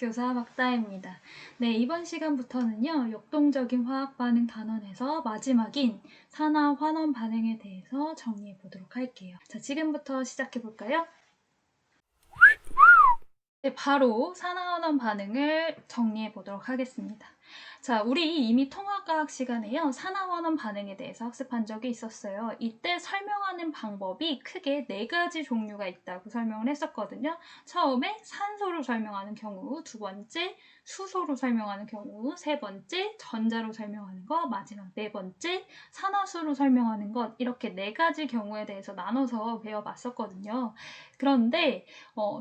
교사 박다혜입니다. 네, 이번 시간부터는요, 역동적인 화학 반응 단원에서 마지막인 산화 환원 반응에 대해서 정리해 보도록 할게요. 자, 지금부터 시작해 볼까요? 네, 바로 산화 환원 반응을 정리해 보도록 하겠습니다. 자, 우리 이미 통합과학 시간에요, 산화 환원 반응에 대해서 학습한 적이 있었어요. 이때 설명하는 방법이 크게 4가지 종류가 있다고 설명을 했었거든요. 처음에 산소로 설명하는 경우, 두 번째 수소로 설명하는 경우, 세 번째 전자로 설명하는 것, 마지막 네 번째 산화수로 설명하는 것, 이렇게 4가지 경우에 대해서 나눠서 배워봤었거든요. 그런데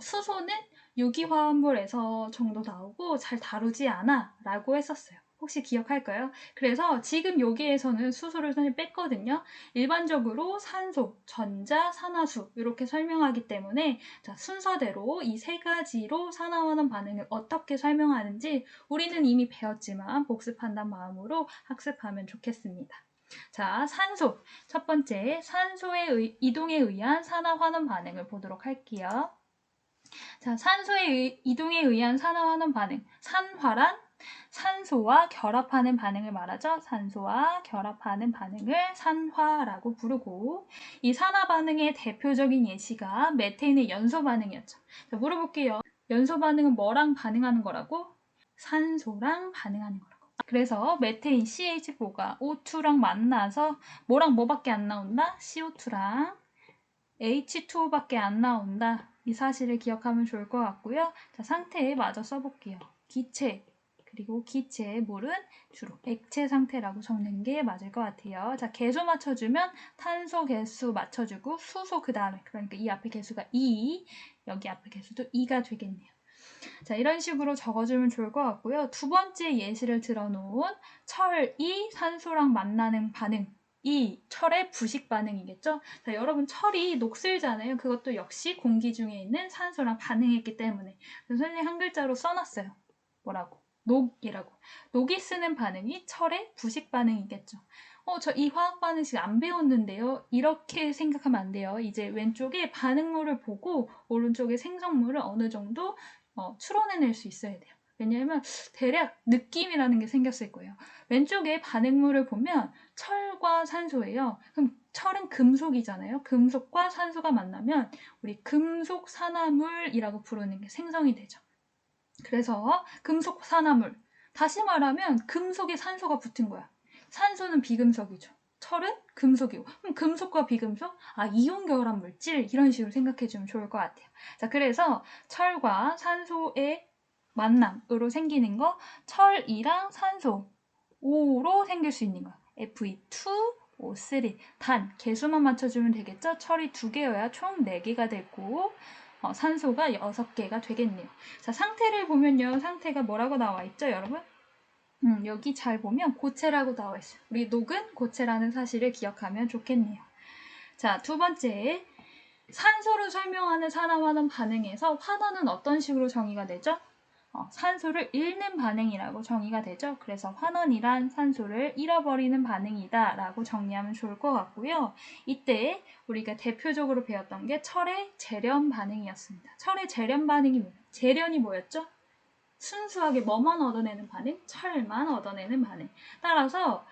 수소는 유기화합물에서 정도 나오고 잘 다루지 않아 라고 했었어요. 혹시 기억할까요? 그래서 지금 여기에서는 수소를 선생님 뺐거든요. 일반적으로 산소, 전자, 산화수 이렇게 설명하기 때문에 자, 순서대로 이 3가지로 산화환원 반응을 어떻게 설명하는지 우리는 이미 배웠지만 복습한다는 마음으로 학습하면 좋겠습니다. 자, 산소. 첫 번째, 산소의 이동에 의한 산화환원 반응을 보도록 할게요. 자, 산소의 이동에 의한 산화환원 반응. 산화란 산소와 결합하는 반응을 말하죠. 산소와 결합하는 반응을 산화라고 부르고, 이 산화 반응의 대표적인 예시가 메테인의 연소 반응이었죠. 자, 물어볼게요. 연소 반응은 뭐랑 반응하는 거라고? 산소랑 반응하는 거라고. 그래서 메테인 CH4가 O2랑 만나서 뭐랑 뭐밖에 안 나온다? CO2랑 H2O밖에 안 나온다. 이 사실을 기억하면 좋을 것 같고요. 자, 상태에 마저 써볼게요. 기체, 그리고 기체의 물은 주로 액체 상태라고 적는 게 맞을 것 같아요. 자, 개수 맞춰주면 탄소 개수 맞춰주고 수소 그 다음에, 그러니까 이 앞에 개수가 2, 여기 앞에 개수도 2가 되겠네요. 자, 이런 식으로 적어주면 좋을 것 같고요. 두 번째 예시를 들어놓은 철이 산소랑 만나는 반응, 이 철의 부식 반응이겠죠. 자, 여러분 철이 녹슬잖아요. 그것도 역시 공기 중에 있는 산소랑 반응했기 때문에. 그래서 선생님이 한 글자로 써놨어요. 뭐라고? 녹이라고. 녹이 쓰는 반응이 철의 부식 반응이겠죠. 저 이 화학 반응식 안 배웠는데요. 이렇게 생각하면 안 돼요. 이제 왼쪽에 반응물을 보고 오른쪽에 생성물을 어느 정도 추론해낼 수 있어야 돼요. 왜냐하면 대략 느낌이라는 게 생겼을 거예요. 왼쪽에 반응물을 보면 철과 산소예요. 그럼 철은 금속이잖아요. 금속과 산소가 만나면 우리 금속 산화물이라고 부르는 게 생성이 되죠. 그래서 금속 산화물, 다시 말하면 금속에 산소가 붙은 거야. 산소는 비금속이죠. 철은 금속이고, 그럼 금속과 비금속? 이온 결합 물질, 이런 식으로 생각해주면 좋을 것 같아요. 자, 그래서 철과 산소의 만남으로 생기는 거, 철이랑 산소, O로 생길 수 있는 거, Fe2O3. 단, 개수만 맞춰주면 되겠죠? 철이 2개여야 총 4개가 되고, 산소가 6개가 되겠네요. 자, 상태를 보면요. 상태가 뭐라고 나와 있죠, 여러분? 여기 잘 보면 고체라고 나와 있어요. 우리 녹은 고체라는 사실을 기억하면 좋겠네요. 자, 두 번째, 산소를 설명하는 산화환원 반응에서 환원은 어떤 식으로 정의가 되죠? 산소를 잃는 반응이라고 정의가 되죠. 그래서 환원이란 산소를 잃어버리는 반응이다 라고 정리하면 좋을 것 같고요. 이때 우리가 대표적으로 배웠던 게 철의 재련 반응이었습니다. 철의 재련 반응이 뭐예요? 재련이 뭐였죠? 순수하게 뭐만 얻어내는 반응? 철만 얻어내는 반응. 따라서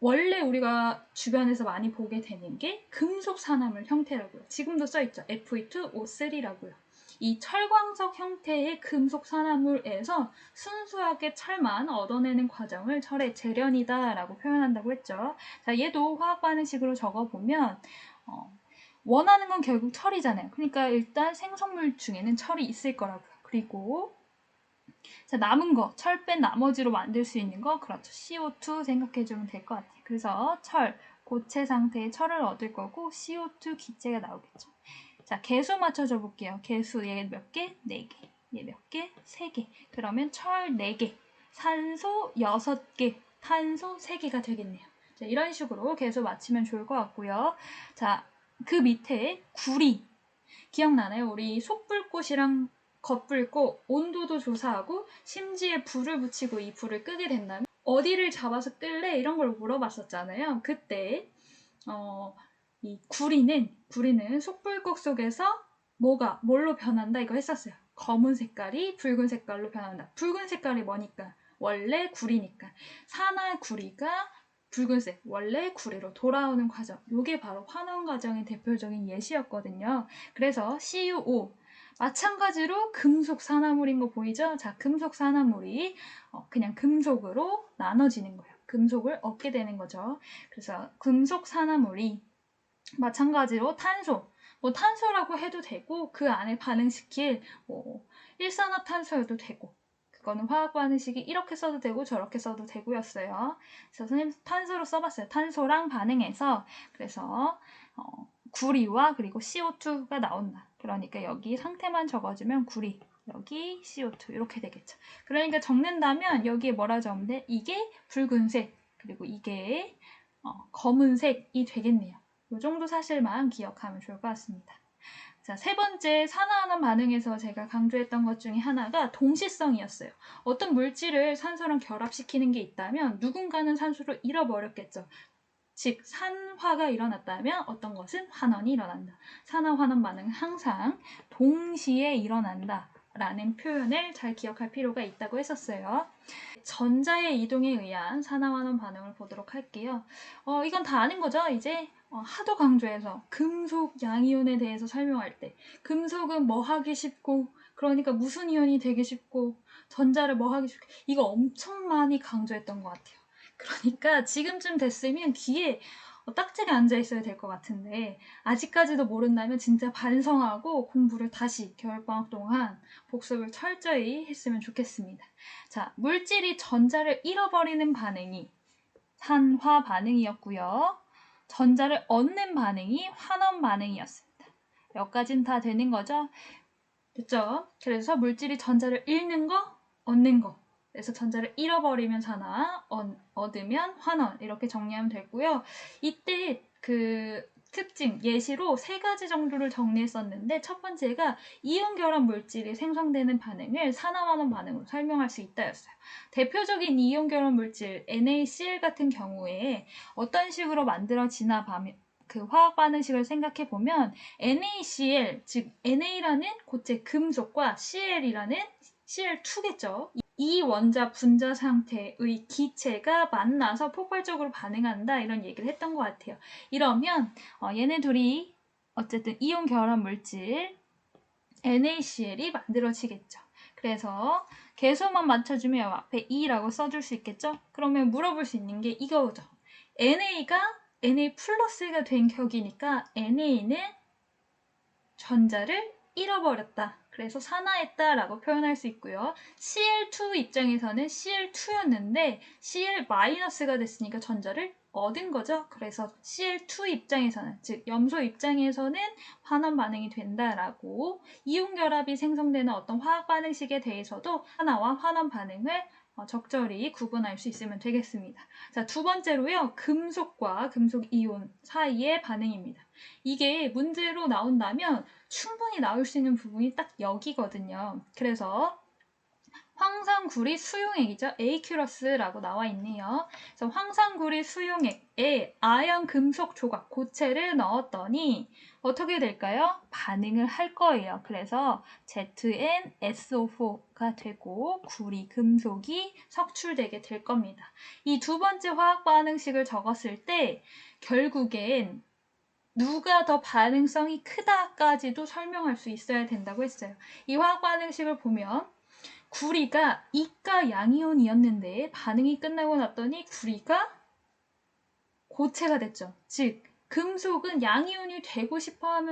원래 우리가 주변에서 많이 보게 되는 게 금속 산화물 형태라고요. 지금도 써있죠. Fe2O3라고요. 이 철광석 형태의 금속 산화물에서 순수하게 철만 얻어내는 과정을 철의 재련이다 라고 표현한다고 했죠. 자, 얘도 화학 반응식으로 적어보면 원하는 건 결국 철이잖아요. 그러니까 일단 생성물 중에는 철이 있을 거라고요. 그리고 자, 남은 거, 철 뺀 나머지로 만들 수 있는 거, 그렇죠. CO2 생각해주면 될 것 같아요. 그래서 철, 고체 상태의 철을 얻을 거고 CO2 기체가 나오겠죠. 자, 개수 맞춰줘 볼게요. 개수 얘 몇 개? 4개. 얘 몇 개? 3개. 그러면 철 4개, 산소 6개, 탄소 3개가 되겠네요. 자, 이런 식으로 개수 맞추면 좋을 것 같고요. 자, 그 밑에 구리. 기억나나요? 우리 속불꽃이랑 겉불꽃 온도도 조사하고 심지어 불을 붙이고 이 불을 끄게 된다면 어디를 잡아서 끌래? 이런 걸 물어봤었잖아요. 그때 이 구리는 속불꽃 속에서 뭘로 변한다 이거 했었어요. 검은 색깔이 붉은 색깔로 변한다. 붉은 색깔이 뭐니까? 원래 구리니까. 산화구리가 붉은색, 원래 구리로 돌아오는 과정. 이게 바로 환원 과정의 대표적인 예시였거든요. 그래서 CuO. 마찬가지로 금속 산화물인 거 보이죠? 자, 금속 산화물이 그냥 금속으로 나눠지는 거예요. 금속을 얻게 되는 거죠. 그래서 금속 산화물이 마찬가지로 탄소, 탄소라고 해도 되고 그 안에 반응시킬 일산화탄소여도 되고 그거는 화학 반응식이 이렇게 써도 되고 저렇게 써도 되고였어요. 그래서 선생님 탄소로 써봤어요. 탄소랑 반응해서 그래서 구리와 그리고 CO2가 나온다. 그러니까 여기 상태만 적어주면 구리, 여기 CO2 이렇게 되겠죠. 그러니까 적는다면 여기에 뭐라 적으면 돼? 이게 붉은색 그리고 이게 검은색이 되겠네요. 이 정도 사실만 기억하면 좋을 것 같습니다. 자, 세 번째 산화환원 반응에서 제가 강조했던 것 중에 하나가 동시성이었어요. 어떤 물질을 산소랑 결합시키는 게 있다면 누군가는 산소를 잃어버렸겠죠. 즉 산화가 일어났다면 어떤 것은 환원이 일어난다. 산화환원 반응은 항상 동시에 일어난다 라는 표현을 잘 기억할 필요가 있다고 했었어요. 전자의 이동에 의한 산화환원 반응을 보도록 할게요. 이건 다 아는 거죠? 이제 하도 강조해서 금속 양이온에 대해서 설명할 때 금속은 뭐 하기 쉽고 그러니까 무슨 이온이 되기 쉽고 전자를 뭐 하기 쉽고 이거 엄청 많이 강조했던 것 같아요. 그러니까 지금쯤 됐으면 귀에 딱지가 앉아 있어야 될 것 같은데 아직까지도 모른다면 진짜 반성하고 공부를 다시 겨울방학 동안 복습을 철저히 했으면 좋겠습니다. 자, 물질이 전자를 잃어버리는 반응이 산화 반응이었고요. 전자를 얻는 반응이 환원 반응이었습니다. 여기까지는 다 되는 거죠? 됐죠? 그래서 물질이 전자를 잃는 거, 얻는 거. 그래서 전자를 잃어버리면 산화, 얻으면 환원 이렇게 정리하면 되고요. 이때 그 특징, 예시로 세 가지 정도를 정리했었는데 첫 번째가 이온 결합 물질이 생성되는 반응을 산화환원 반응으로 설명할 수 있다였어요. 대표적인 이온 결합 물질 NaCl 같은 경우에 어떤 식으로 만들어지나 그 화학 반응식을 생각해 보면 NaCl, 즉 Na라는 고체 금속과 Cl이라는 Cl2겠죠. 이 원자 분자 상태의 기체가 만나서 폭발적으로 반응한다 이런 얘기를 했던 것 같아요. 이러면 얘네 둘이 어쨌든 이온 결합 물질 NaCl이 만들어지겠죠. 그래서 개수만 맞춰주면 앞에 E라고 써줄 수 있겠죠. 그러면 물어볼 수 있는 게 이거죠. Na가 Na 플러스가 된 격이니까 Na는 전자를 잃어버렸다. 그래서 산화했다라고 표현할 수 있고요. Cl2 입장에서는 Cl2였는데 Cl-가 됐으니까 전자를 얻은 거죠. 그래서 Cl2 입장에서는, 즉 염소 입장에서는 환원 반응이 된다라고 이온 결합이 생성되는 어떤 화학 반응식에 대해서도 산화와 환원 반응을 적절히 구분할 수 있으면 되겠습니다. 자, 두 번째로요. 금속과 금속 이온 사이의 반응입니다. 이게 문제로 나온다면 충분히 나올 수 있는 부분이 딱 여기거든요. 그래서 황산구리 수용액이죠. A큐러스라고 나와 있네요. 그래서 황산구리 수용액에 아연 금속 조각 고체를 넣었더니 어떻게 될까요? 반응을 할 거예요. 그래서 ZnSO4가 되고 구리 금속이 석출되게 될 겁니다. 이 두 번째 화학 반응식을 적었을 때 결국엔 누가 더 반응성이 크다까지도 설명할 수 있어야 된다고 했어요. 이 화학 반응식을 보면 구리가 이가 양이온이었는데 반응이 끝나고 났더니 구리가 고체가 됐죠. 즉 금속은 양이온이 되고 싶어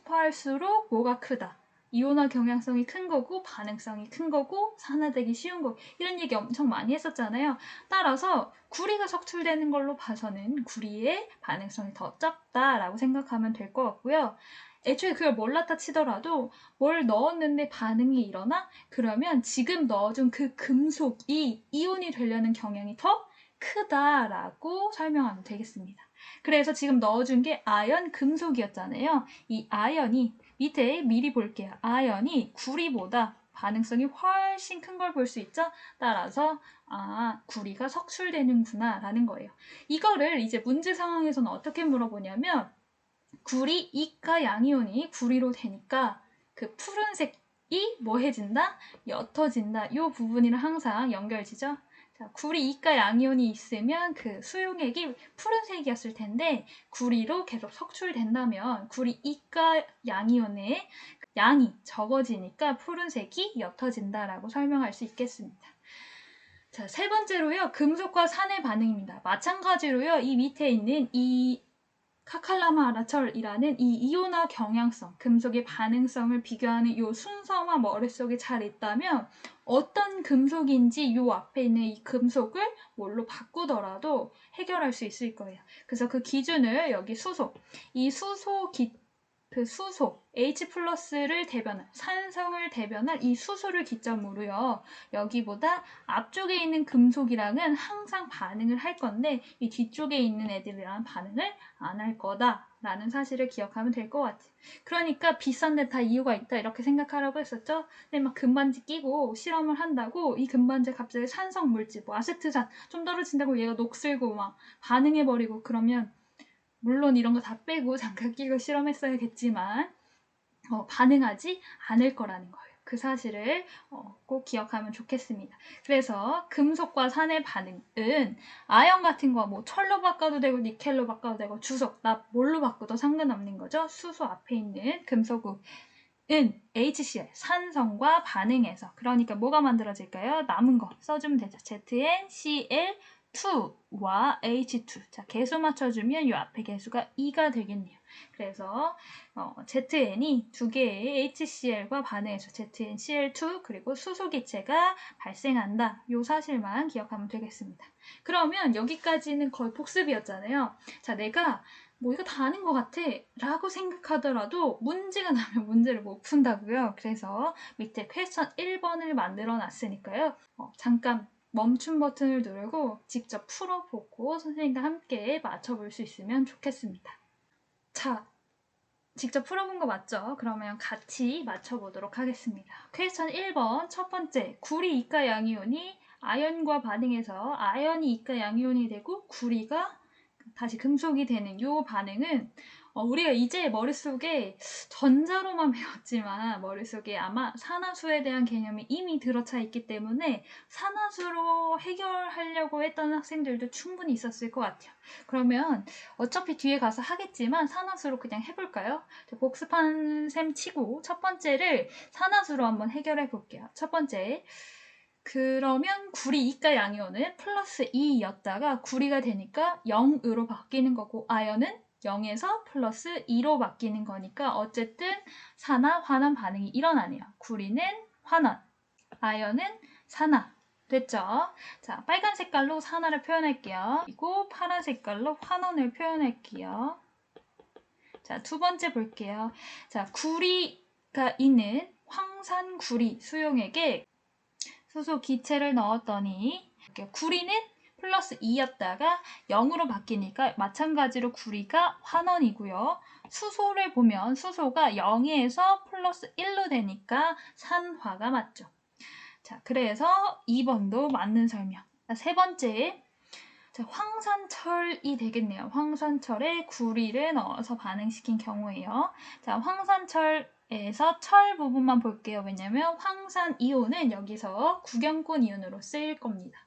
할수록 뭐가 크다. 이온화 경향성이 큰 거고 반응성이 큰 거고 산화되기 쉬운 거 이런 얘기 엄청 많이 했었잖아요. 따라서 구리가 석출되는 걸로 봐서는 구리의 반응성이 더 적다라고 생각하면 될 것 같고요. 애초에 그걸 몰랐다 치더라도 뭘 넣었는데 반응이 일어나? 그러면 지금 넣어준 그 금속이 이온이 되려는 경향이 더 크다라고 설명하면 되겠습니다. 그래서 지금 넣어준 게 아연 금속이었잖아요. 이 아연이 밑에 미리 볼게요. 아연이 구리보다 반응성이 훨씬 큰 걸 볼 수 있죠? 따라서 구리가 석출되는구나 라는 거예요. 이거를 이제 문제 상황에서는 어떻게 물어보냐면 구리 이가 양이온이 구리로 되니까 그 푸른색 뭐 해진다? 옅어진다. 이 부분이랑 항상 연결지죠. 자, 구리 이가 양이온이 있으면 그 수용액이 푸른색이었을 텐데 구리로 계속 석출된다면 구리 이가 양이온의 양이 적어지니까 푸른색이 옅어진다라고 설명할 수 있겠습니다. 자, 세 번째로요. 금속과 산의 반응입니다. 마찬가지로요. 이 밑에 있는 이 카칼라마라철이라는 이 이온화 경향성, 금속의 반응성을 비교하는 이 순서만 머릿속에 잘 있다면 어떤 금속인지 이 앞에 있는 이 금속을 뭘로 바꾸더라도 해결할 수 있을 거예요. 그래서 그 기준을 여기 수소, 이 그 수소, H+를 대변할, 산성을 대변할 이 수소를 기점으로요. 여기보다 앞쪽에 있는 금속이랑은 항상 반응을 할 건데 이 뒤쪽에 있는 애들이랑 반응을 안 할 거다라는 사실을 기억하면 될 것 같아요. 그러니까 비싼데 다 이유가 있다 이렇게 생각하라고 했었죠. 근데 막 금반지 끼고 실험을 한다고 이 금반지에 갑자기 산성 물질, 뭐 아세트산 좀 떨어진다고 얘가 녹슬고 막 반응해버리고 그러면 물론 이런 거 다 빼고 장갑 끼고 실험했어야겠지만 반응하지 않을 거라는 거예요. 그 사실을 꼭 기억하면 좋겠습니다. 그래서 금속과 산의 반응은 아연 같은 거 뭐 철로 바꿔도 되고 니켈로 바꿔도 되고 주석, 납 뭘로 바꿔도 상관없는 거죠. 수소 앞에 있는 금속은 HCl, 산성과 반응해서 그러니까 뭐가 만들어질까요? 남은 거 써주면 되죠. ZnCl2와 H2. 자, 개수 맞춰주면 이 앞에 개수가 2가 되겠네요. 그래서 ZN이 두 개의 HCl과 반응해서 ZnCl2 그리고 수소기체가 발생한다. 이 사실만 기억하면 되겠습니다. 그러면 여기까지는 거의 복습이었잖아요. 자, 내가 뭐 이거 다 아는 것 같아 라고 생각하더라도 문제가 나면 문제를 못 푼다고요. 그래서 밑에 퀘스천 1번을 만들어 놨으니까요. 잠깐 멈춤 버튼을 누르고 직접 풀어보고 선생님과 함께 맞춰볼 수 있으면 좋겠습니다. 자, 직접 풀어본 거 맞죠? 그러면 같이 맞춰보도록 하겠습니다. 퀘스천 1번 첫 번째, 구리 이가 양이온이 아연과 반응해서 아연이 이가 양이온이 되고 구리가 다시 금속이 되는 이 반응은 우리가 이제 머릿속에 전자로만 배웠지만 머릿속에 아마 산화수에 대한 개념이 이미 들어차 있기 때문에 산화수로 해결하려고 했던 학생들도 충분히 있었을 것 같아요. 그러면 어차피 뒤에 가서 하겠지만 산화수로 그냥 해볼까요? 복습한 셈 치고 첫 번째를 산화수로 한번 해결해 볼게요. 첫 번째, 그러면 구리 이가 양이온은 플러스 2였다가 구리가 되니까 0으로 바뀌는 거고 아연은 0에서 플러스 2로 바뀌는 거니까 어쨌든 산화, 환원 반응이 일어나네요. 구리는 환원, 아연은 산화. 됐죠? 자, 빨간 색깔로 산화를 표현할게요. 그리고 파란 색깔로 환원을 표현할게요. 자, 두 번째 볼게요. 자, 구리가 있는 황산구리 수용액에 수소 기체를 넣었더니 구리는 플러스 2였다가 0으로 바뀌니까 마찬가지로 구리가 환원이고요. 수소를 보면 수소가 0에서 플러스 1로 되니까 산화가 맞죠. 자, 그래서 2번도 맞는 설명. 자, 세 번째, 자, 황산철이 되겠네요. 황산철에 구리를 넣어서 반응시킨 경우에요. 자, 황산철에서 철 부분만 볼게요. 왜냐면 황산 이온은 여기서 구경권 이온으로 쓰일 겁니다.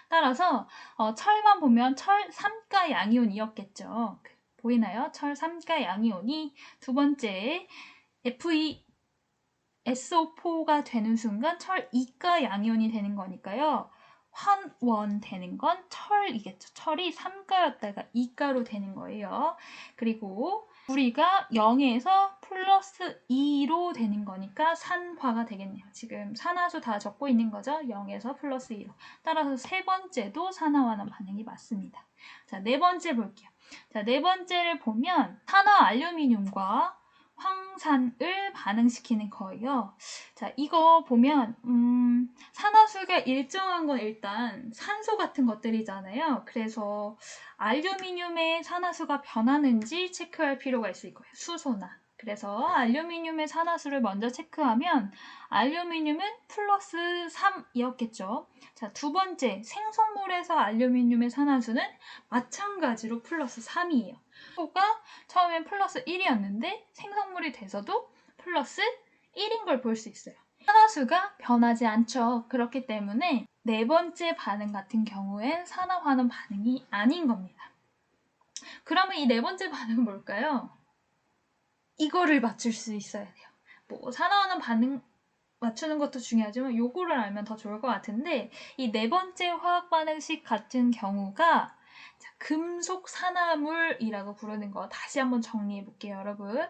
따라서 철만 보면 철 3가 양이온이었겠죠. 보이나요? 철 3가 양이온이 두 번째 FeSO4가 되는 순간 철 2가 양이온이 되는 거니까요. 환원되는 건 철이겠죠. 철이 3가였다가 2가로 되는 거예요. 그리고 구리가 0에서 플러스 2로 되는 거니까 산화가 되겠네요. 지금 산화수 다 적고 있는 거죠. 0에서 플러스 2로. 따라서 세 번째도 산화환원 반응이 맞습니다. 자, 네 번째 볼게요. 자, 네 번째를 보면 산화 알루미늄과 황산을 반응시키는 거예요. 자, 이거 보면 산화수가 일정한 건 일단 산소 같은 것들이잖아요. 그래서 알루미늄의 산화수가 변하는지 체크할 필요가 있을 거예요. 수소나. 그래서 알루미늄의 산화수를 먼저 체크하면 알루미늄은 플러스 3이었겠죠. 자, 두 번째, 생성물에서 알루미늄의 산화수는 마찬가지로 플러스 3이에요. 수소가 처음엔 플러스 1이었는데 생성물이 돼서도 플러스 1인 걸 볼 수 있어요. 산화수가 변하지 않죠. 그렇기 때문에 네 번째 반응 같은 경우엔 산화환원 반응이 아닌 겁니다. 그러면 이 네 번째 반응은 뭘까요? 이거를 맞출 수 있어야 돼요. 뭐 산화환원 반응 맞추는 것도 중요하지만 요거를 알면 더 좋을 것 같은데, 이 네 번째 화학 반응식 같은 경우가 금속 산화물이라고 부르는 거 다시 한번 정리해 볼게요, 여러분.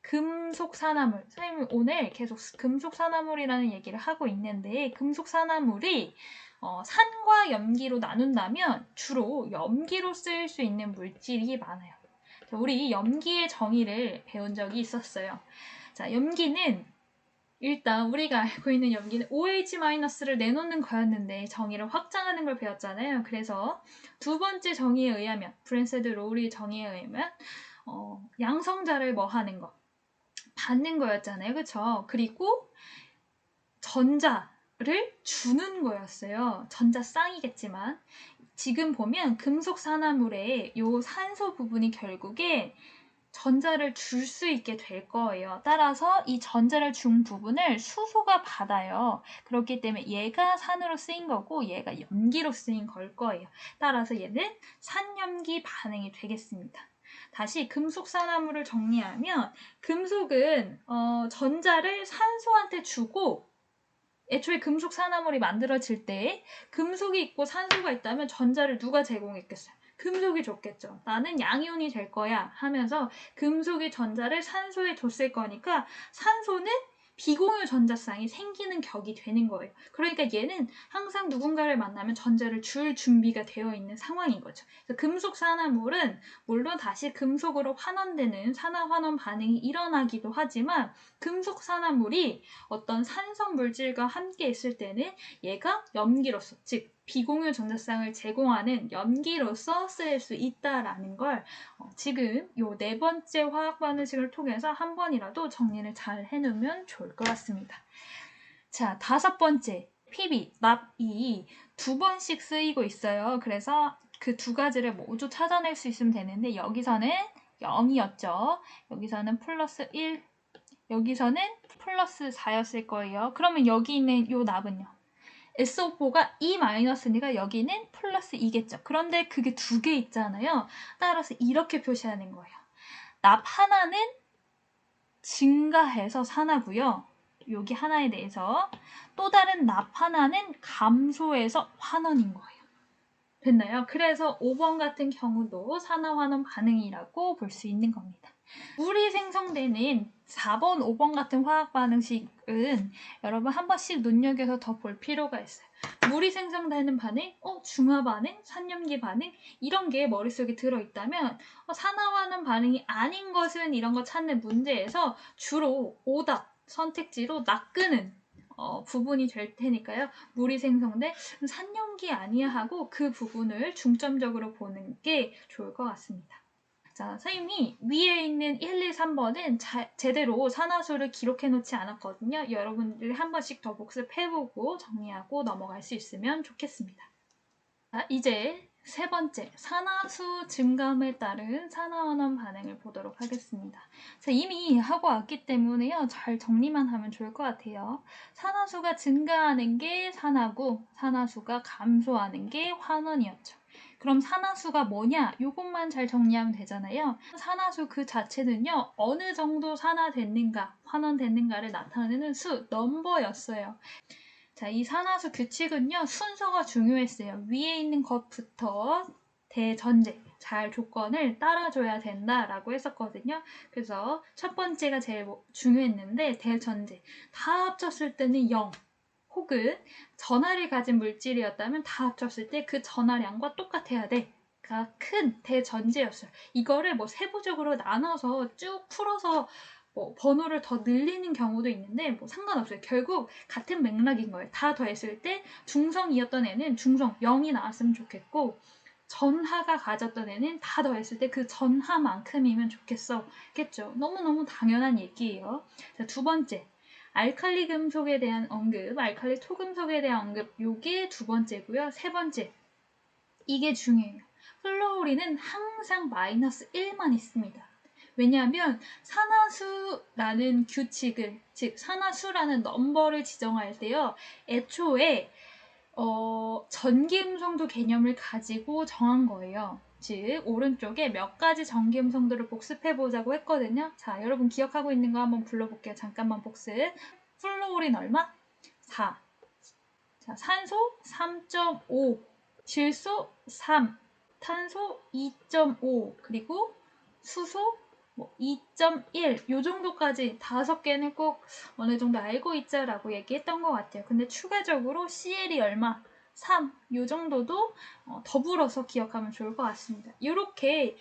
금속 산화물. 선생님이 오늘 계속 금속 산화물이라는 얘기를 하고 있는데, 금속 산화물이 산과 염기로 나눈다면 주로 염기로 쓰일 수 있는 물질이 많아요. 우리 염기의 정의를 배운 적이 있었어요. 자, 염기는 일단 우리가 알고 있는 염기는 OH-를 내놓는 거였는데 정의를 확장하는 걸 배웠잖아요. 그래서 두 번째 정의에 의하면, 브랜세드 로우리 정의에 의하면 양성자를 뭐 하는 거? 받는 거였잖아요. 그쵸? 그리고 전자를 주는 거였어요. 전자쌍이겠지만 지금 보면 금속 산화물의 요 산소 부분이 결국에 전자를 줄 수 있게 될 거예요. 따라서 이 전자를 준 부분을 수소가 받아요. 그렇기 때문에 얘가 산으로 쓰인 거고 얘가 염기로 쓰인 걸 거예요. 따라서 얘는 산염기 반응이 되겠습니다. 다시 금속 산화물을 정리하면, 금속은 전자를 산소한테 주고, 애초에 금속 산화물이 만들어질 때 금속이 있고 산소가 있다면 전자를 누가 제공했겠어요? 금속이 줬겠죠. 나는 양이온이 될 거야 하면서 금속이 전자를 산소에 줬을 거니까 산소는 비공유 전자쌍이 생기는 격이 되는 거예요. 그러니까 얘는 항상 누군가를 만나면 전자를 줄 준비가 되어 있는 상황인 거죠. 그래서 금속 산화물은 물론 다시 금속으로 환원되는 산화환원 반응이 일어나기도 하지만, 금속 산화물이 어떤 산성 물질과 함께 있을 때는 얘가 염기로서, 즉 비공유 전자쌍을 제공하는 염기로서 쓰일 수 있다라는 걸 지금 요 네 번째 화학 반응식을 통해서 한 번이라도 정리를 잘 해놓으면 좋을 것 같습니다. 자, 다섯 번째, PB, 납이 두 번씩 쓰이고 있어요. 그래서 그 두 가지를 모두 찾아낼 수 있으면 되는데, 여기서는 0이었죠. 여기서는 플러스 1, 여기서는 플러스 4였을 거예요. 그러면 여기 있는 요 납은요? SO4가 E-니까 여기는 플러스 2겠죠. 그런데 그게 두 개 있잖아요. 따라서 이렇게 표시하는 거예요. 납 하나는 증가해서 산화고요. 여기 하나에 대해서 또 다른 납 하나는 감소해서 환원인 거예요. 됐나요? 그래서 5번 같은 경우도 산화환원 반응이라고 볼 수 있는 겁니다. 물이 생성되는 4번, 5번 같은 화학 반응식은 여러분 한 번씩 눈여겨서 더 볼 필요가 있어요. 물이 생성되는 반응, 중화 반응, 산염기 반응, 이런 게 머릿속에 들어있다면 산화환원 반응이 아닌 것은 이런 거 찾는 문제에서 주로 오답 선택지로 낚는 부분이 될 테니까요. 물이 생성돼 산염기 아니야 하고 그 부분을 중점적으로 보는 게 좋을 것 같습니다. 자, 선생님이 위에 있는 1, 2, 3번은 제대로 산화수를 기록해 놓지 않았거든요. 여러분들 한 번씩 더 복습해보고 정리하고 넘어갈 수 있으면 좋겠습니다. 자, 이제 세 번째, 산화수 증감에 따른 산화환원 반응을 보도록 하겠습니다. 자, 이미 하고 왔기 때문에요. 잘 정리만 하면 좋을 것 같아요. 산화수가 증가하는 게 산화고, 산화수가 감소하는 게 환원이었죠. 그럼 산화수가 뭐냐? 이것만 잘 정리하면 되잖아요. 산화수 그 자체는요, 어느 정도 산화됐는가, 환원됐는가를 나타내는 수, 넘버였어요. 자, 이 산화수 규칙은요, 순서가 중요했어요. 위에 있는 것부터 대전제, 잘 조건을 따라줘야 된다라고 했었거든요. 그래서 첫 번째가 제일 중요했는데, 대전제. 다 합쳤을 때는 0. 혹은 전하를 가진 물질이었다면 다 합쳤을 때 그 전하량과 똑같아야 돼. 가 큰 대전제였어요. 이거를 뭐 세부적으로 나눠서 쭉 풀어서 뭐 번호를 더 늘리는 경우도 있는데 뭐 상관없어요. 결국 같은 맥락인 거예요. 다 더했을 때 중성이었던 애는 중성 0이 나왔으면 좋겠고, 전하가 가졌던 애는 다 더했을 때 그 전하만큼이면 좋겠죠. 너무너무 당연한 얘기예요. 자, 두 번째. 알칼리 금속에 대한 언급, 알칼리 토금속에 대한 언급, 요게 두 번째고요. 세 번째, 이게 중요해요. 플로우린은 항상 마이너스 1만 있습니다. 왜냐하면 산화수라는 규칙을, 즉 산화수라는 넘버를 지정할 때요, 애초에 전기음성도 개념을 가지고 정한 거예요. 즉 오른쪽에 몇 가지 전기음성도를 복습해보자고 했거든요. 자, 여러분 기억하고 있는 거 한번 불러볼게요. 잠깐만 복습. 플로우린 얼마? 4. 자, 산소 3.5, 질소 3, 탄소 2.5, 그리고 수소 2.1, 요 정도까지 5개는 꼭 어느 정도 알고 있자라고 얘기했던 것 같아요. 근데 추가적으로 CL이 얼마? 3, 요 정도도 더불어서 기억하면 좋을 것 같습니다. 이렇게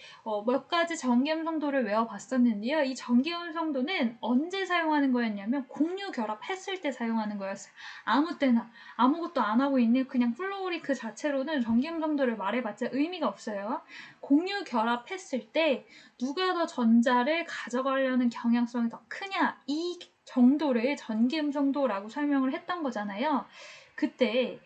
몇 가지 전기음성도를 외워봤었는데요. 이 전기음성도는 언제 사용하는 거였냐면 공유 결합했을 때 사용하는 거였어요. 아무 때나 아무것도 안 하고 있는 그냥 플로우리 그 자체로는 전기음성도를 말해봤자 의미가 없어요. 공유 결합했을 때 누가 더 전자를 가져가려는 경향성이 더 크냐, 이 정도를 전기음성도라고 설명을 했던 거잖아요. 그때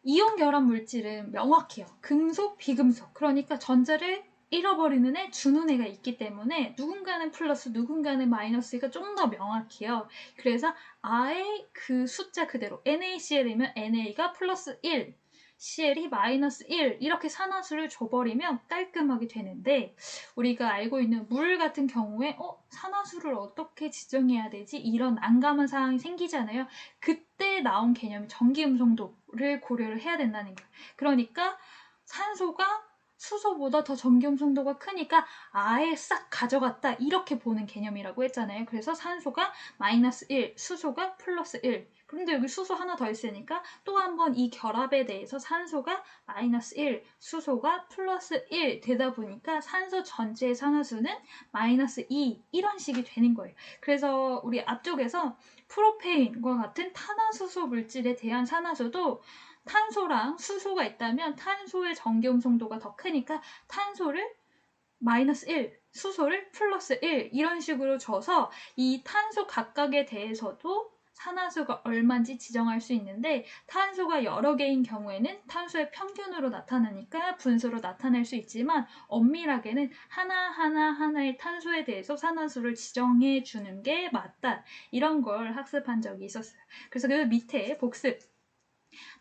이온 결합 물질은 명확해요. 금속, 비금속. 그러니까 전자를 잃어버리는 애, 주는 애가 있기 때문에 누군가는 플러스, 누군가는 마이너스가 좀 더 명확해요. 그래서 아예 그 숫자 그대로 NaCl이면 Na가 플러스 1, Cl이 마이너스 1 이렇게 산화수를 줘버리면 깔끔하게 되는데, 우리가 알고 있는 물 같은 경우에 산화수를 어떻게 지정해야 되지? 이런 난감한 상황이 생기잖아요. 그때 나온 개념이 전기음성도를 고려를 해야 된다는 거예요. 그러니까 산소가 수소보다 더 전기음성도가 크니까 아예 싹 가져갔다, 이렇게 보는 개념이라고 했잖아요. 그래서 산소가 마이너스 1, 수소가 플러스 1. 그런데 여기 수소 하나 더 있으니까 또 한 번 이 결합에 대해서 산소가 마이너스 1, 수소가 플러스 1 되다 보니까 산소 전체의 산화수는 마이너스 2, 이런 식이 되는 거예요. 그래서 우리 앞쪽에서 프로페인과 같은 탄화수소 물질에 대한 산화수도 탄소랑 수소가 있다면 탄소의 전기음성도가 더 크니까 탄소를 마이너스 1, 수소를 플러스 1, 이런 식으로 줘서 이 탄소 각각에 대해서도 산화수가 얼마인지 지정할 수 있는데, 탄소가 여러 개인 경우에는 탄소의 평균으로 나타나니까 분수로 나타낼 수 있지만 엄밀하게는 하나의 탄소에 대해서 산화수를 지정해 주는 게 맞다, 이런 걸 학습한 적이 있었어요. 그래서 그 밑에 복습,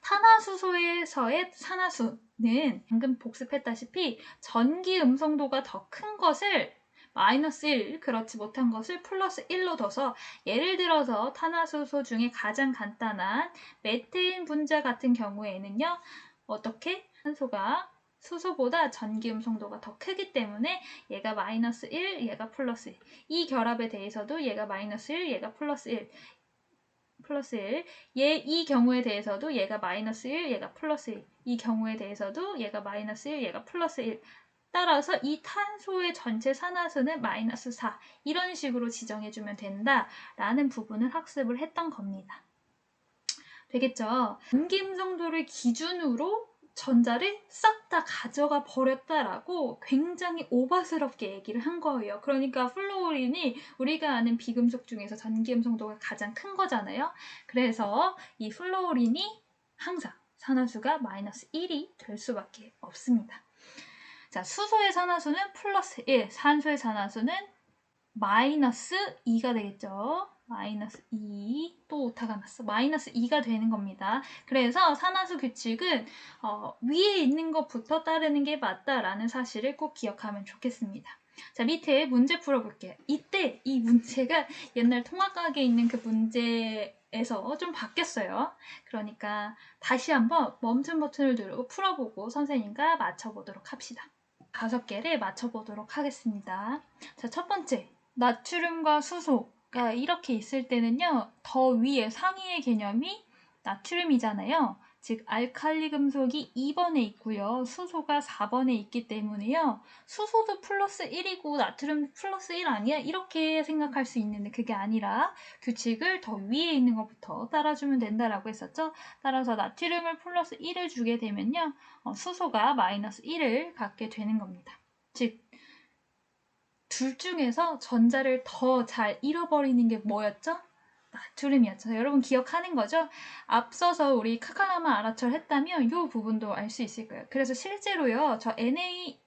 탄화수소에서의 산화수는 방금 복습했다시피 전기 음성도가 더 큰 것을 마이너스 1, 그렇지 못한 것을 플러스 1로 둬서, 예를 들어서 탄화수소 중에 가장 간단한 메테인 분자 같은 경우에는요, 어떻게? 탄소가 수소보다 전기 음성도가 더 크기 때문에 얘가 마이너스 1, 얘가 플러스 1. 이 결합에 대해서도 얘가 마이너스 1, 얘가 플러스 1. 플러스 1. 이 경우에 대해서도 얘가 마이너스 1, 얘가 플러스 1. 이 경우에 대해서도 얘가 마이너스 1, 얘가 플러스 1. 따라서 이 탄소의 전체 산화수는 마이너스 4. 이런 식으로 지정해주면 된다라는 부분을 학습을 했던 겁니다. 되겠죠? 전기음성도를 기준으로 전자를 싹 다 가져가 버렸다라고 굉장히 오바스럽게 얘기를 한 거예요. 그러니까 플로우린이 우리가 아는 비금속 중에서 전기음성도가 가장 큰 거잖아요. 그래서 이 플로우린이 항상 산화수가 마이너스 1이 될 수밖에 없습니다. 자, 수소의 산화수는 플러스 1, 산소의 산화수는 마이너스 2가 되겠죠. 마이너스 2, 또 오타가 났어. 마이너스 2가 되는 겁니다. 그래서 산화수 규칙은 위에 있는 것부터 따르는 게 맞다라는 사실을 꼭 기억하면 좋겠습니다. 자, 밑에 문제 풀어볼게요. 이때 이 문제가 옛날 통합과학에 있는 그 문제에서 좀 바뀌었어요. 그러니까 다시 한번 멈춤 버튼을 누르고 풀어보고 선생님과 맞춰보도록 합시다. 5개를 맞춰보도록 하겠습니다. 자, 첫 번째. 나트륨과 수소가 이렇게 있을 때는요, 더 위에 상위의 개념이 나트륨이잖아요. 즉 알칼리 금속이 2번에 있고요, 수소가 4번에 있기 때문에요, 수소도 플러스 1이고 나트륨도 플러스 1 아니야? 이렇게 생각할 수 있는데 그게 아니라 규칙을 더 위에 있는 것부터 따라주면 된다라고 했었죠. 따라서 나트륨을 플러스 1을 주게 되면요, 수소가 마이너스 1을 갖게 되는 겁니다. 즉 둘 중에서 전자를 더 잘 잃어버리는 게 뭐였죠? 나트륨이었죠. 여러분 기억하는 거죠? 앞서서 우리 카칼라마 아라철 했다면 이 부분도 알 수 있을 거예요. 그래서 실제로요, 저 Na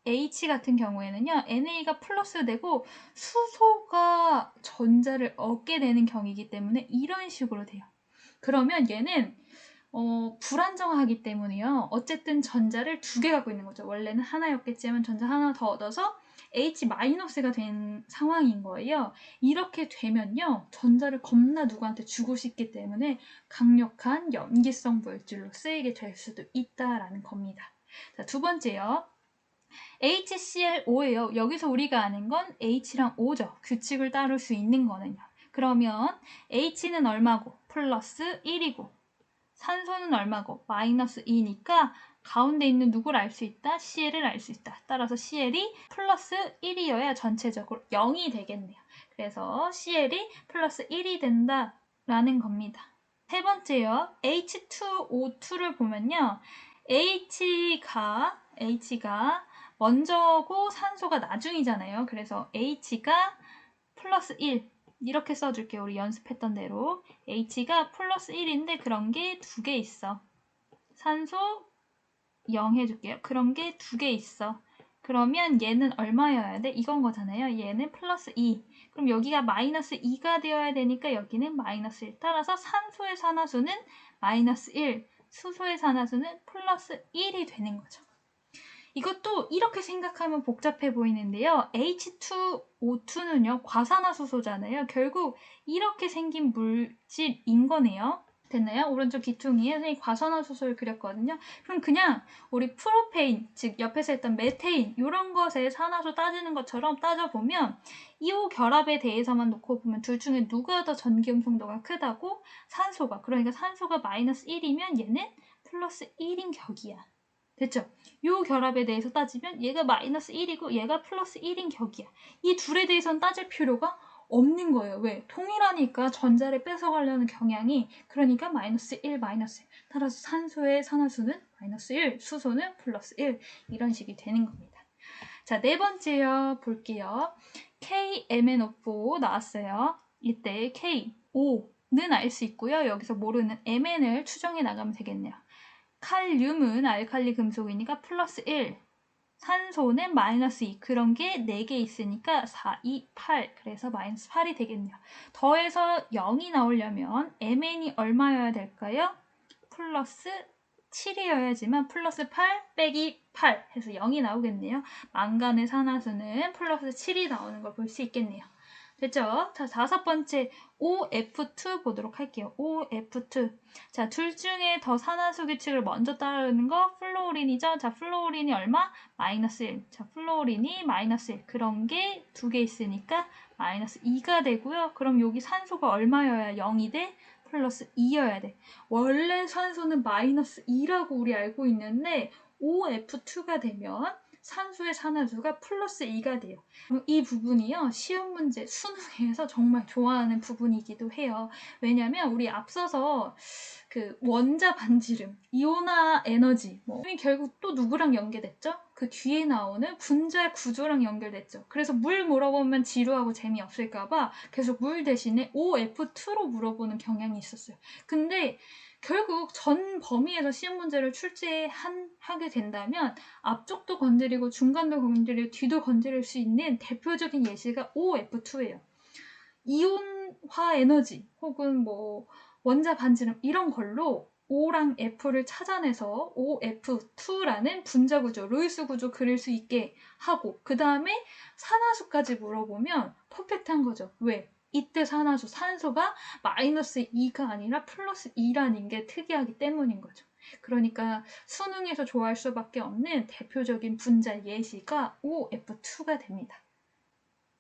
H 같은 경우에는요, NA가 플러스 되고 수소가 전자를 얻게 되는 경이기 때문에 이런 식으로 돼요. 그러면 얘는 불안정하기 때문에요. 어쨌든 전자를 두 개 갖고 있는 거죠. 원래는 하나였겠지만 전자 하나 더 얻어서 H-가 된 상황인 거예요. 이렇게 되면요. 전자를 겁나 누구한테 주고 싶기 때문에 강력한 염기성 물질로 쓰이게 될 수도 있다라는 겁니다. 자, 두 번째요. HClO예요. 여기서 우리가 아는 건 H랑 O죠. 규칙을 따를 수 있는 거는요. 그러면 H는 얼마고? 플러스 1이고 산소는 얼마고? 마이너스 2니까 가운데 있는 누구를 알 수 있다? Cl을 알 수 있다. 따라서 Cl이 플러스 1이어야 전체적으로 0이 되겠네요. 그래서 Cl이 플러스 1이 된다라는 겁니다. 세 번째요. H2O2를 보면요. H가 먼저고 산소가 나중이잖아요. 그래서 H가 플러스 1 이렇게 써줄게요. 우리 연습했던 대로 H가 플러스 1인데 그런 게 두 개 있어. 산소 0 해줄게요. 그런 게 두 개 있어. 그러면 얘는 얼마여야 돼? 이건 거잖아요. 얘는 플러스 2. 그럼 여기가 마이너스 2가 되어야 되니까 여기는 마이너스 1. 따라서 산소의 산화수는 마이너스 1, 수소의 산화수는 플러스 1이 되는 거죠. 이것도 이렇게 생각하면 복잡해 보이는데요. H2O2는요, 과산화수소잖아요. 결국 이렇게 생긴 물질인 거네요. 됐나요? 오른쪽 귀퉁이에 선생님이 과산화수소를 그렸거든요. 그럼 그냥 우리 프로페인, 즉 옆에서 했던 메테인 이런 것의 산화수 따지는 것처럼 따져보면 이오 결합에 대해서만 놓고 보면 둘 중에 누가 더 전기음성도가 크다고? 산소가. 그러니까 산소가 마이너스 1이면 얘는 플러스 1인 격이야. 됐죠? 요 결합에 대해서 따지면 얘가 마이너스 1이고 얘가 플러스 1인 격이야. 이 둘에 대해서는 따질 필요가 없는 거예요. 왜? 동일하니까 전자를 뺏어가려는 경향이 그러니까 마이너스 1, 마이너스 1. 따라서 산소의 산화수는 마이너스 1, 수소는 플러스 1 이런 식이 되는 겁니다. 자, 네 번째요. 볼게요. KMnO4 나왔어요. 이때 KO는 알 수 있고요. 여기서 모르는 Mn을 추정해 나가면 되겠네요. 칼륨은 알칼리 금속이니까 플러스 1, 산소는 마이너스 2, 그런 게 4개 있으니까 4, 2, 8, 그래서 마이너스 8이 되겠네요. 더해서 0이 나오려면 Mn이 얼마여야 될까요? 플러스 7이어야지만 플러스 8 빼기 8 해서 0이 나오겠네요. 망간의 산화수는 플러스 7이 나오는 걸 볼 수 있겠네요. 됐죠? 자, 다섯 번째 OF2 보도록 할게요. OF2. 자, 둘 중에 더 산화수 규칙을 먼저 따르는 거 플로우린이죠. 자, 플로우린이 얼마? 마이너스 1. 자, 플로우린이 마이너스 1. 그런 게 두 개 있으니까 마이너스 2가 되고요. 그럼 여기 산소가 얼마여야 0이 돼? 플러스 2여야 돼. 원래 산소는 마이너스 2라고 우리 알고 있는데 OF2가 되면 산소의 산화수가 플러스 2가 돼요. 이 부분이요. 시험 문제 수능에서 정말 좋아하는 부분이기도 해요. 왜냐면 우리 앞서서 그 원자 반지름, 이온화 에너지 결국 또 누구랑 연계됐죠? 그 뒤에 나오는 분자 구조랑 연결됐죠. 그래서 물 물어보면 지루하고 재미없을까봐 계속 물 대신에 OF2로 물어보는 경향이 있었어요. 근데 결국 전 범위에서 시험 문제를 출제하게 된다면 앞쪽도 건드리고 중간도 건드리고 뒤도 건드릴 수 있는 대표적인 예시가 OF2예요. 이온화 에너지 혹은 원자 반지름 이런 걸로 O랑 F를 찾아내서 OF2라는 분자 구조, 루이스 구조 그릴 수 있게 하고 그 다음에 산화수까지 물어보면 퍼펙트한 거죠. 왜? 이때 산소가 마이너스 2가 아니라 플러스 2라는 게 특이하기 때문인 거죠. 그러니까 수능에서 좋아할 수밖에 없는 대표적인 분자 예시가 OF2가 됩니다.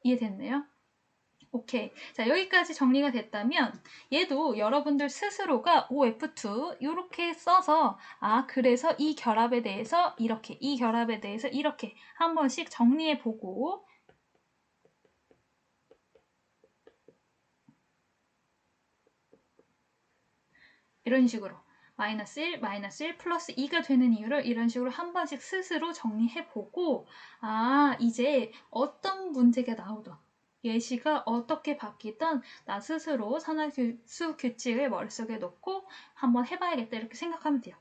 이해됐나요? 오케이. 자, 여기까지 정리가 됐다면 얘도 여러분들 스스로가 OF2 이렇게 써서 그래서 이 결합에 대해서 이렇게, 이 결합에 대해서 이렇게 한 번씩 정리해보고 이런 식으로 마이너스 1, 마이너스 1, 플러스 2가 되는 이유를 이런 식으로 한 번씩 스스로 정리해보고 이제 어떤 문제가 나오던 예시가 어떻게 바뀌던 나 스스로 산화수 규칙을 머릿속에 놓고 한번 해봐야겠다 이렇게 생각하면 돼요.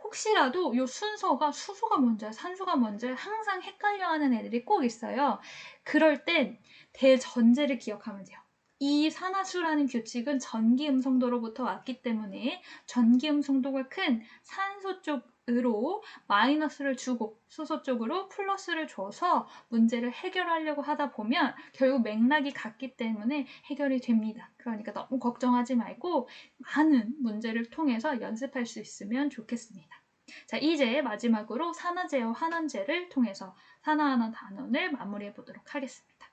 혹시라도 요 순서가 수소가 먼저야, 산소가 먼저야 항상 헷갈려하는 애들이 꼭 있어요. 그럴 땐 대전제를 기억하면 돼요. 이 산화수라는 규칙은 전기음성도로부터 왔기 때문에 전기음성도가 큰 산소 쪽으로 마이너스를 주고 수소 쪽으로 플러스를 줘서 문제를 해결하려고 하다 보면 결국 맥락이 같기 때문에 해결이 됩니다. 그러니까 너무 걱정하지 말고 많은 문제를 통해서 연습할 수 있으면 좋겠습니다. 자, 이제 마지막으로 산화제와 환원제를 통해서 산화하는 단원을 마무리해 보도록 하겠습니다.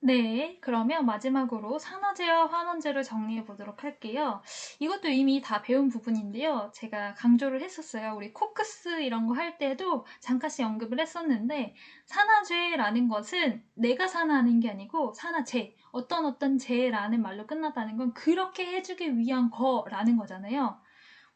네, 그러면 마지막으로 산화제와 환원제를 정리해 보도록 할게요. 이것도 이미 다 배운 부분인데요. 제가 강조를 했었어요. 우리 코크스 이런 거 할 때도 잠깐씩 언급을 했었는데, 산화제라는 것은 내가 산화하는 게 아니고 산화제, 어떤 제라는 말로 끝났다는 건 그렇게 해주기 위한 거라는 거잖아요.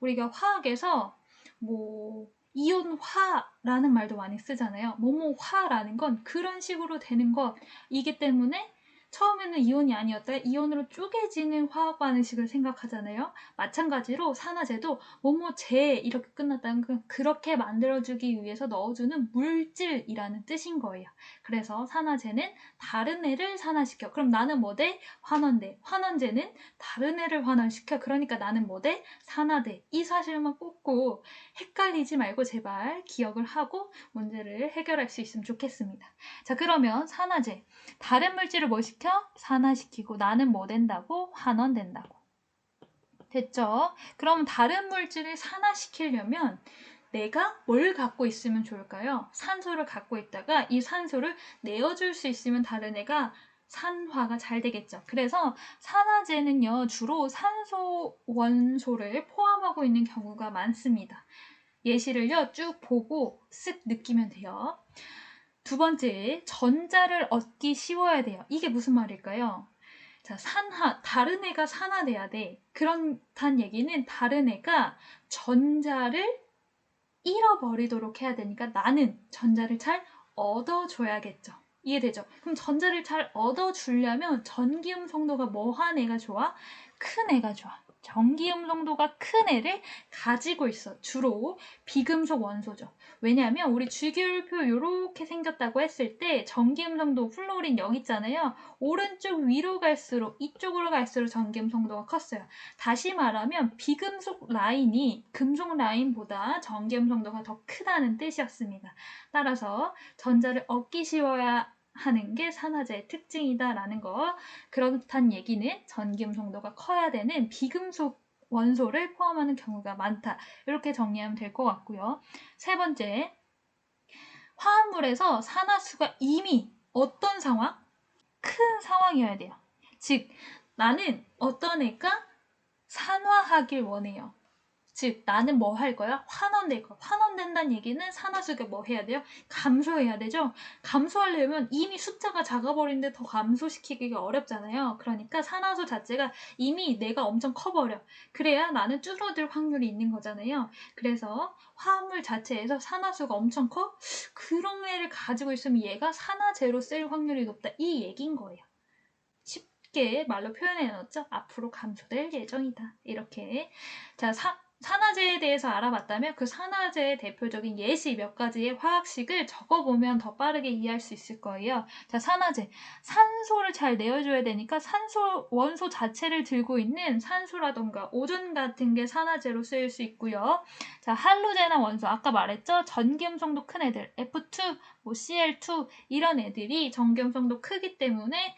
우리가 화학에서 뭐 이온화라는 말도 많이 쓰잖아요. 뭐뭐화라는 건 그런 식으로 되는 것이기 때문에 처음에는 이온이 아니었다가 이온으로 쪼개지는 화학 반응식을 생각하잖아요. 마찬가지로 산화제도 뭐뭐제 이렇게 끝났다는 건 그렇게 만들어주기 위해서 넣어주는 물질이라는 뜻인 거예요. 그래서 산화제는 다른 애를 산화시켜. 그럼 나는 뭐 돼? 환원돼. 환원제는 다른 애를 환원시켜. 그러니까 나는 뭐 돼? 산화돼. 이 사실만 꽂고 헷갈리지 말고 제발 기억을 하고 문제를 해결할 수 있으면 좋겠습니다. 자, 그러면 산화제. 다른 물질을 뭐 시켜? 산화시키고 나는 뭐 된다고? 환원된다고. 됐죠? 그럼 다른 물질을 산화시키려면 내가 뭘 갖고 있으면 좋을까요? 산소를 갖고 있다가 이 산소를 내어줄 수 있으면 다른 애가 산화가 잘 되겠죠. 그래서 산화제는요, 주로 산소 원소를 포함하고 있는 경우가 많습니다. 예시를요, 쭉 보고 쓱 느끼면 돼요. 두 번째, 전자를 얻기 쉬워야 돼요. 이게 무슨 말일까요? 자, 다른 애가 산화돼야 돼. 그렇단 얘기는 다른 애가 전자를 잃어버리도록 해야 되니까 나는 전자를 잘 얻어줘야겠죠. 이해되죠? 그럼 전자를 잘 얻어주려면 전기음성도가 뭐한 애가 좋아? 큰 애가 좋아. 전기음성도가 큰 애를 가지고 있어. 주로 비금속 원소죠. 왜냐하면 우리 주기율표 이렇게 생겼다고 했을 때 전기음성도 플로린 여기 있잖아요. 오른쪽 위로 갈수록 이쪽으로 갈수록 전기음성도가 컸어요. 다시 말하면 비금속 라인이 금속 라인보다 전기음성도가 더 크다는 뜻이었습니다. 따라서 전자를 얻기 쉬워야 하는 게 산화제의 특징이다라는 거. 그렇단 얘기는 전기음성도가 커야 되는 비금속 원소를 포함하는 경우가 많다. 이렇게 정리하면 될 것 같고요. 세 번째, 화합물에서 산화수가 이미 어떤 상황? 큰 상황이어야 돼요. 즉, 나는 어떤 애가 산화하길 원해요. 즉, 나는 뭐 할 거야? 환원될 거야. 환원된다는 얘기는 산화수가 뭐 해야 돼요? 감소해야 되죠? 감소하려면 이미 숫자가 작아버리는데 더 감소시키기가 어렵잖아요. 그러니까 산화수 자체가 이미 내가 엄청 커버려. 그래야 나는 줄어들 확률이 있는 거잖아요. 그래서 화합물 자체에서 산화수가 엄청 커? 그런 애를 가지고 있으면 얘가 산화제로 쓸 확률이 높다. 이 얘기인 거예요. 쉽게 말로 표현해놨죠? 앞으로 감소될 예정이다. 이렇게. 자, 산화제에 대해서 알아봤다면 그 산화제의 대표적인 예시 몇 가지의 화학식을 적어보면 더 빠르게 이해할 수 있을 거예요. 자, 산화제. 산소를 잘 내어줘야 되니까 산소 원소 자체를 들고 있는 산소라던가 오존 같은 게 산화제로 쓰일 수 있고요. 자, 할로제나 원소. 아까 말했죠? 전기음성도 큰 애들. F2, 뭐 Cl2 이런 애들이 전기음성도 크기 때문에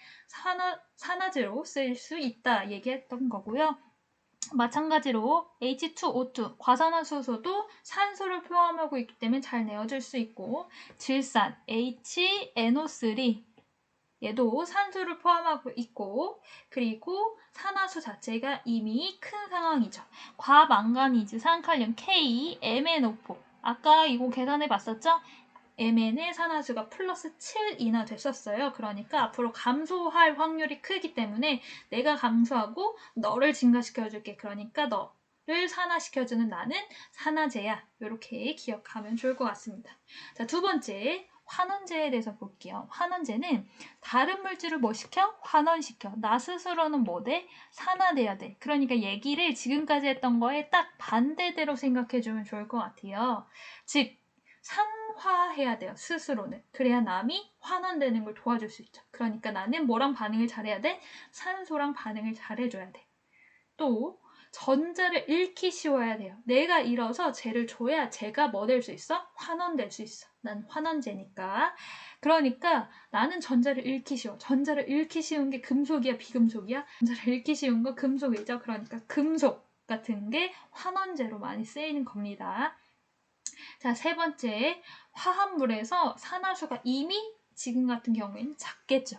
산화제로 쓰일 수 있다 얘기했던 거고요. 마찬가지로 H2O2, 과산화수소도 산소를 포함하고 있기 때문에 잘 내어줄 수 있고, 질산, HNO3, 얘도 산소를 포함하고 있고, 그리고 산화수 자체가 이미 큰 상황이죠. 과망가니즈산 칼륨 K, MnO4. 아까 이거 계산해 봤었죠? Mn의 산화수가 플러스 7이나 됐었어요. 그러니까 앞으로 감소할 확률이 크기 때문에 내가 감소하고 너를 증가시켜줄게. 그러니까 너를 산화시켜주는 나는 산화제야. 이렇게 기억하면 좋을 것 같습니다. 자, 두 번째, 환원제에 대해서 볼게요. 환원제는 다른 물질을 뭐 시켜? 환원시켜. 나 스스로는 뭐 돼? 산화돼야 돼. 그러니까 얘기를 지금까지 했던 거에 딱 반대대로 생각해주면 좋을 것 같아요. 즉 산화해야 돼요. 스스로는. 그래야 남이 환원되는 걸 도와줄 수 있죠. 그러니까 나는 뭐랑 반응을 잘해야 돼? 산소랑 반응을 잘해줘야 돼. 또 전자를 잃기 쉬워야 돼요. 내가 잃어서 쟤를 줘야 쟤가 뭐 될 수 있어? 환원될 수 있어. 난 환원제니까. 그러니까 나는 전자를 잃기 쉬워. 전자를 잃기 쉬운 게 금속이야, 비금속이야? 전자를 잃기 쉬운 거 금속이죠. 그러니까 금속 같은 게 환원제로 많이 쓰이는 겁니다. 자, 세 번째, 화합물에서 산화수가 이미 지금 같은 경우에는 작겠죠.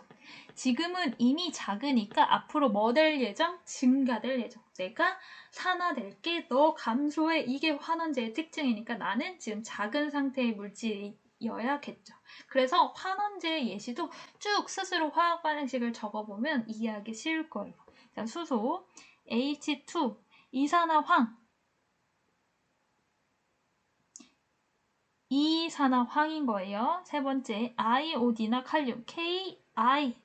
지금은 이미 작으니까 앞으로 뭐 될 예정? 증가될 예정. 내가 산화될게, 너 감소해. 이게 환원제의 특징이니까 나는 지금 작은 상태의 물질이어야겠죠. 그래서 환원제의 예시도 쭉 스스로 화학 반응식을 적어보면 이해하기 쉬울 거예요. 자, 수소, H2, 이산화황, 이산화황인 거예요. 세 번째, 아이오디나 칼륨, KI.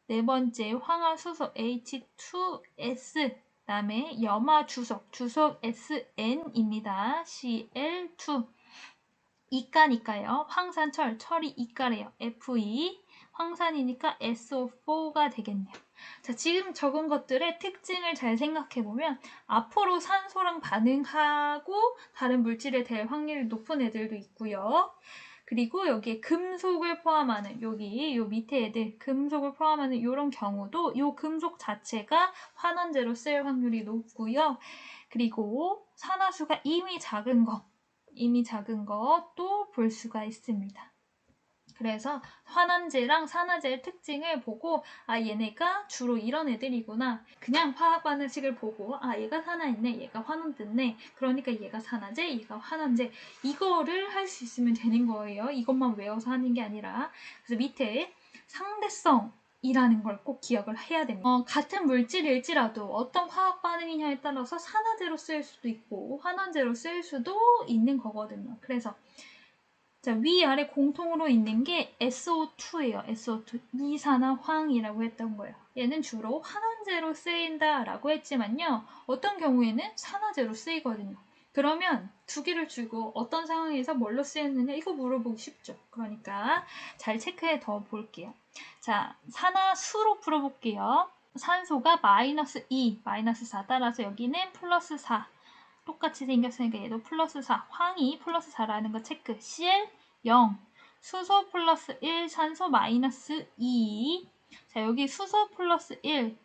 네 번째, 황화수소 H2S. 그다음에 염화주석, 주석 SN입니다. Cl2. 이가니까요. 황산철, 철이 이가래요. Fe. 황산이니까 SO4가 되겠네요. 자, 지금 적은 것들의 특징을 잘 생각해보면 앞으로 산소랑 반응하고 다른 물질에 대할 확률이 높은 애들도 있고요. 그리고 여기에 금속을 포함하는 여기 요 밑에 애들 금속을 포함하는 이런 경우도 요 금속 자체가 환원제로 쓰일 확률이 높고요. 그리고 산화수가 이미 작은 것도 볼 수가 있습니다. 그래서 환원제랑 산화제의 특징을 보고 아 얘네가 주로 이런 애들이구나. 그냥 화학 반응식을 보고 아 얘가 산화했네, 얘가 환원됐네. 그러니까 얘가 산화제, 얘가 환원제. 이거를 할 수 있으면 되는 거예요. 이것만 외워서 하는 게 아니라. 그래서 밑에 상대성 이라는 걸 꼭 기억을 해야 됩니다. 같은 물질일지라도 어떤 화학 반응이냐에 따라서 산화제로 쓰일 수도 있고 환원제로 쓰일 수도 있는 거거든요. 그래서 자, 위아래 공통으로 있는 게 SO2예요. SO2. 이산화황이라고 했던 거예요. 얘는 주로 환원제로 쓰인다라고 했지만요. 어떤 경우에는 산화제로 쓰이거든요. 그러면 두 개를 주고 어떤 상황에서 뭘로 쓰였느냐 이거 물어보기 쉽죠. 그러니까 잘 체크해 더 볼게요. 자, 산화수로 풀어볼게요. 산소가 -2, -4 따라서 여기는 +4. 똑같이 생겼으니까 얘도 +4. 황이 +4라는 거 체크. Cl 0. 수소 +1, 산소 -2. 자, 여기 수소 +1,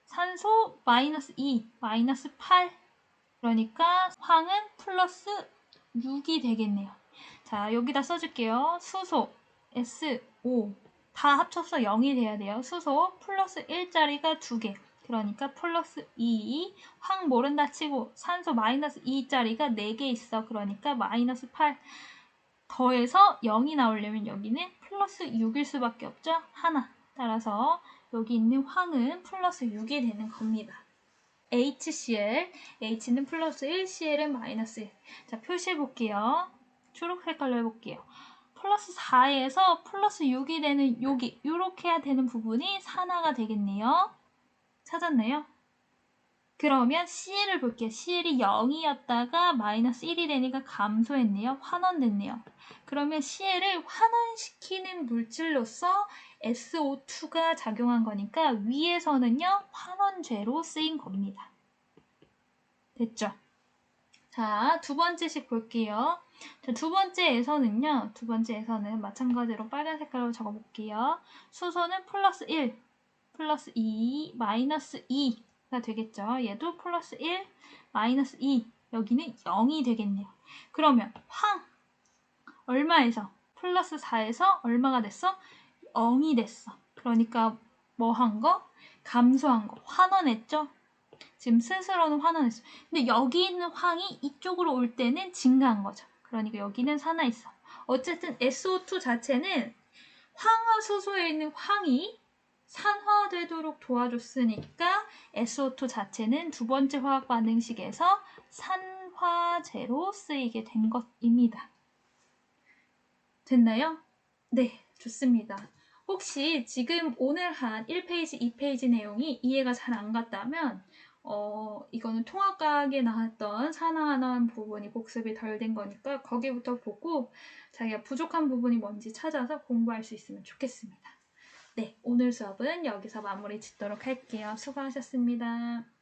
산소 -2, -8. 그러니까 황은 +6이 되겠네요. 자, 여기다 써줄게요. 수소 SO 다 합쳐서 0이 돼야 돼요. 수소 +1짜리가 2개. 그러니까 +2. 황 모른다 치고 산소 -2짜리가 4개 있어. 그러니까 -8. 더해서 0이 나오려면 여기는 +6일 수밖에 없죠. 하나. 따라서 여기 있는 황은 +6이 되는 겁니다. HCl, H는 +1, CL은 -1. 자, 표시해 볼게요. 초록 색깔로 해볼게요. +4에서 +6이 되는 여기 이렇게 해야 되는 부분이 산화가 되겠네요. 찾았나요? 그러면 CL을 볼게요. CL이 0이었다가 -1이 되니까 감소했네요. 환원됐네요. 그러면 CL을 환원시키는 물질로서 SO2가 작용한 거니까 위에서는요. 환원제로 쓰인 겁니다. 됐죠? 자, 두 번째씩 볼게요. 자, 두 번째에서는 마찬가지로 빨간 색깔로 적어볼게요. 수소는 +1, +2, -2가 되겠죠. 얘도 +1, -2. 여기는 0이 되겠네요. 그러면 황 얼마에서? +4에서 얼마가 됐어? 0이 됐어. 그러니까 뭐 한 거? 감소한 거. 환원했죠? 지금 스스로는 환원했어. 근데 여기 있는 황이 이쪽으로 올 때는 증가한 거죠. 그러니까 여기는 산화 있어. 어쨌든 SO2 자체는 황화수소에 있는 황이 산화되도록 도와줬으니까 SO2 자체는 두 번째 화학 반응식에서 산화제로 쓰이게 된 것입니다. 됐나요? 네, 좋습니다. 혹시 지금 오늘 한 1페이지, 2페이지 내용이 이해가 잘 안 갔다면 이거는 통합과학에 나왔던 하나하나 부분이 복습이 덜 된 거니까 거기부터 보고 자기가 부족한 부분이 뭔지 찾아서 공부할 수 있으면 좋겠습니다. 네, 오늘 수업은 여기서 마무리 짓도록 할게요. 수고하셨습니다.